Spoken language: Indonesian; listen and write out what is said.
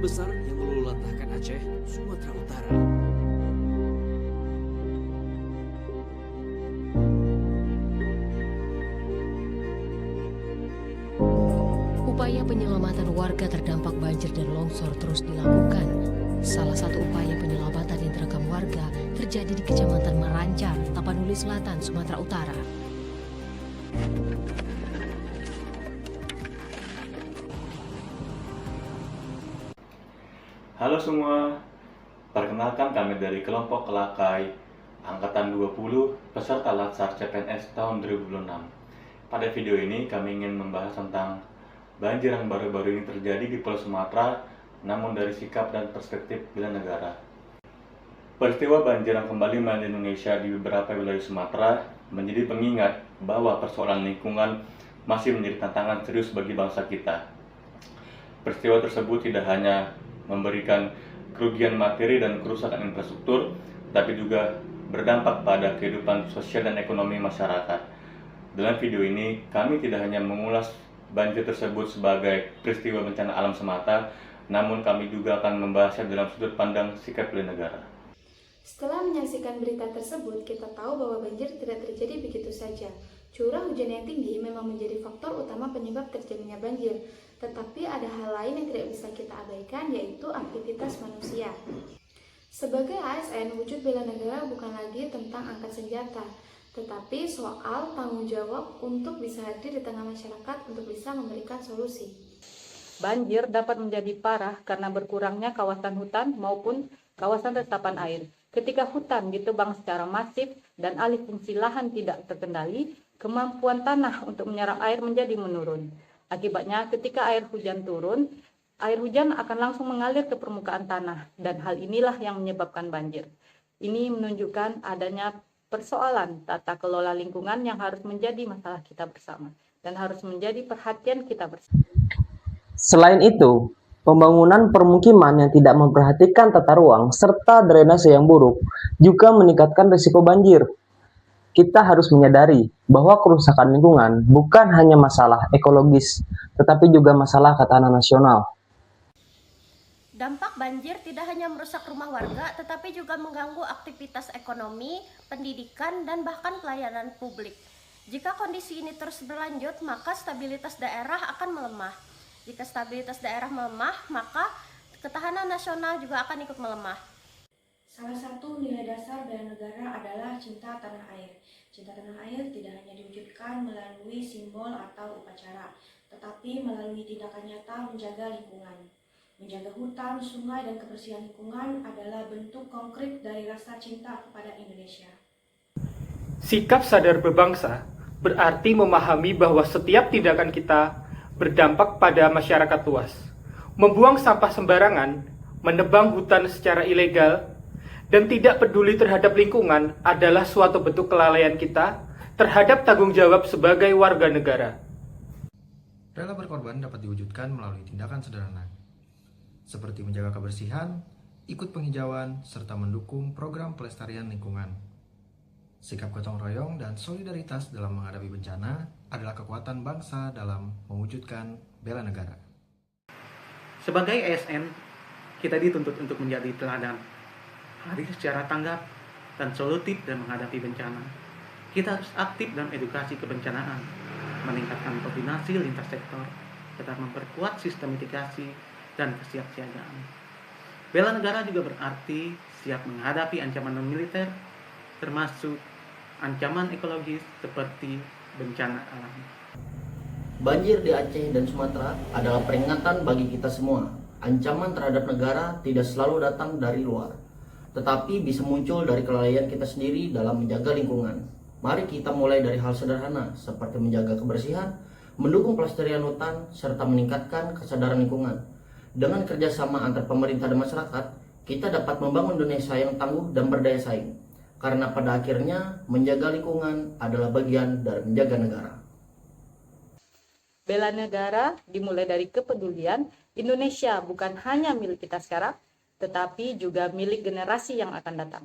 besar yang meluluhlantahkan Aceh, Sumatera Utara. Upaya penyelamatan warga terdampak banjir dan longsor terus dilakukan. Salah satu upaya penyelamatan yang terekam warga terjadi di Kecamatan Marancar, Tapanuli Selatan, Sumatera Utara. Halo semua, perkenalkan kami dari kelompok Kelakai Angkatan 20 peserta Latsar CPNS tahun 2006. Pada video ini kami ingin membahas tentang banjir yang baru-baru ini terjadi di Pulau Sumatera, namun dari sikap dan perspektif bela negara. Peristiwa banjir yang kembali melanda Indonesia di beberapa wilayah Sumatera menjadi pengingat bahwa persoalan lingkungan masih menjadi tantangan serius bagi bangsa kita. Peristiwa tersebut tidak hanya memberikan kerugian materi dan kerusakan infrastruktur, tapi juga berdampak pada kehidupan sosial dan ekonomi masyarakat. Dalam video ini, kami tidak hanya mengulas banjir tersebut sebagai peristiwa bencana alam semata, namun kami juga akan membahasnya dalam sudut pandang sikap bela negara. Setelah menyaksikan berita tersebut, kita tahu bahwa banjir tidak terjadi begitu saja. Curah hujan yang tinggi memang menjadi faktor utama penyebab terjadinya banjir, tetapi ada hal lain yang tidak bisa kita abaikan, yaitu aktivitas manusia. Sebagai ASN, wujud bela negara bukan lagi tentang angkat senjata, tetapi soal tanggung jawab untuk bisa hadir di tengah masyarakat untuk bisa memberikan solusi. Banjir dapat menjadi parah karena berkurangnya kawasan hutan maupun kawasan resapan air. Ketika hutan ditebang secara masif dan alih fungsi lahan tidak terkendali, kemampuan tanah untuk menyerap air menjadi menurun. Akibatnya, ketika air hujan turun, air hujan akan langsung mengalir ke permukaan tanah, dan hal inilah yang menyebabkan banjir. Ini menunjukkan adanya persoalan tata kelola lingkungan yang harus menjadi masalah kita bersama, dan harus menjadi perhatian kita bersama. Selain itu, pembangunan permukiman yang tidak memperhatikan tata ruang serta drainase yang buruk juga meningkatkan risiko banjir. Kita harus menyadari bahwa kerusakan lingkungan bukan hanya masalah ekologis, tetapi juga masalah ketahanan nasional. Dampak banjir tidak hanya merusak rumah warga, tetapi juga mengganggu aktivitas ekonomi, pendidikan, dan bahkan pelayanan publik. Jika kondisi ini terus berlanjut, maka stabilitas daerah akan melemah. Jika stabilitas daerah melemah, maka ketahanan nasional juga akan ikut melemah. Salah satu nilai dasar bela negara adalah cinta tanah air. Cinta tanah air tidak hanya diwujudkan melalui simbol atau upacara, tetapi melalui tindakan nyata menjaga lingkungan. Menjaga hutan, sungai, dan kebersihan lingkungan adalah bentuk konkret dari rasa cinta kepada Indonesia. Sikap sadar berbangsa berarti memahami bahwa setiap tindakan kita berdampak pada masyarakat luas. Membuang sampah sembarangan, menebang hutan secara ilegal, dan tidak peduli terhadap lingkungan adalah suatu bentuk kelalaian kita terhadap tanggung jawab sebagai warga negara. Rela berkorban dapat diwujudkan melalui tindakan sederhana, seperti menjaga kebersihan, ikut penghijauan, serta mendukung program pelestarian lingkungan. Sikap gotong royong dan solidaritas dalam menghadapi bencana adalah kekuatan bangsa dalam mewujudkan bela negara. Sebagai ASN, kita dituntut untuk menjadi teladan, hadir secara tanggap dan solutif dalam menghadapi bencana. Kita harus aktif dalam edukasi kebencanaan, meningkatkan koordinasi lintas sektor, serta memperkuat sistem mitigasi dan kesiapsiagaan. Bela negara juga berarti siap menghadapi ancaman non-militer, termasuk ancaman ekologis seperti bencana alam. Banjir di Aceh dan Sumatera adalah peringatan bagi kita semua. Ancaman terhadap negara tidak selalu datang dari luar, tetapi bisa muncul dari kelalaian kita sendiri dalam menjaga lingkungan. Mari kita mulai dari hal sederhana seperti menjaga kebersihan, mendukung pelestarian hutan, serta meningkatkan kesadaran lingkungan. Dengan kerjasama antar pemerintah dan masyarakat, kita dapat membangun Indonesia yang tangguh dan berdaya saing. Karena pada akhirnya, menjaga lingkungan adalah bagian dari menjaga negara. Bela negara dimulai dari kepedulian. Indonesia bukan hanya milik kita sekarang, tetapi juga milik generasi yang akan datang.